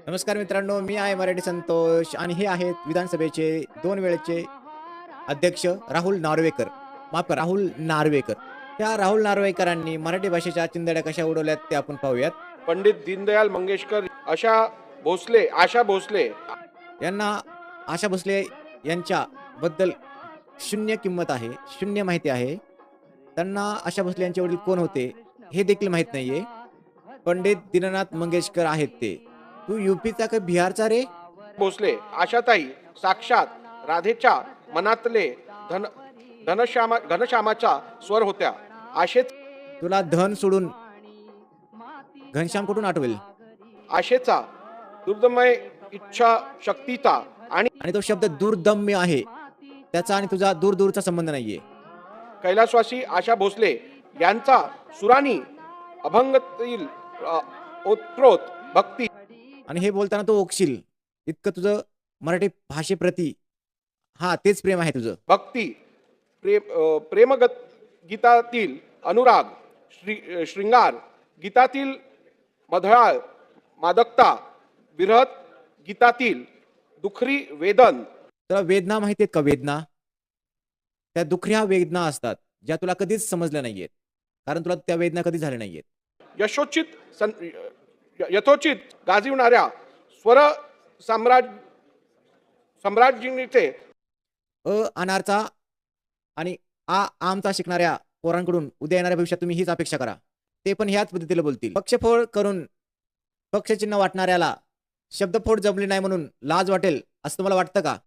नमस्कार मित्रांनो, मी आहे मराठी संतोष आणि हे आहेत विधानसभेचे 2 वेळेचे अध्यक्ष राहुल नार्वेकर. माफ करा, राहुल नार्वेकर. त्या राहुल नार्वेकरांनी मराठी भाषेच्या चिंधड्या कशा उडवल्यात ते आपण पाहूयात. पंडित दीनदयाल मंगेशकर, आशा भोसले यांना आशा भोसले यांच्याबद्दल शून्य किंमत आहे, शून्य माहिती आहे. त्यांना आशा भोसले यांचे वडील कोण होते हे देखील माहीत नाहीये. पंडित दीननाथ मंगेशकर आहेत ते. तू यूपीचा का बिहारचा रे? भोसले आशाताई साक्षात राधेच्या मनातले घनश्यामाचा स्वर होत्या. तुला धन सोडून घनश्याम कुठून आठवेल? आशेचा दुर्दमय इच्छा शक्तीचा आणि तो शब्द दुर्दम्य आहे. त्याचा आणि तुझा दूरचा संबंध नाहीये. कैलासवासी आशा भोसले यांचा सुरानी अभंगातील ओतप्रोत भक्ती आणि हे बोलताना तो ओकशील इतकं तुझं मराठी भाषेप्रती तेच प्रेम आहे तुझं. भक्ती प्रेमगत गीतातील अनुराग श्रृंगार गीतातील मधळाळ मादकता विरहत गीतातील दुखरी वेदन. तुला वेदना माहिती आहेत का? वेदना त्या दुखऱ्या वेदना असतात ज्या तुला कधीच समजल्या नाहीयेत, कारण तुला त्या वेदना कधी झाल्या नाहीयेत. यथोचित गाजविणाऱ्या स्वर सम्राज्ञीचे अनारचा आणि आमचा शिकणाऱ्या पोरांकडून उद्या येणाऱ्या भविष्यात तुम्ही हीच अपेक्षा करा. ते पण ह्याच पद्धतीला बोलतील. पक्षफोड करून पक्षचिन्ह वाटणाऱ्याला शब्दफोड जमली नाही म्हणून लाज वाटेल असं तुम्हाला वाटतं का?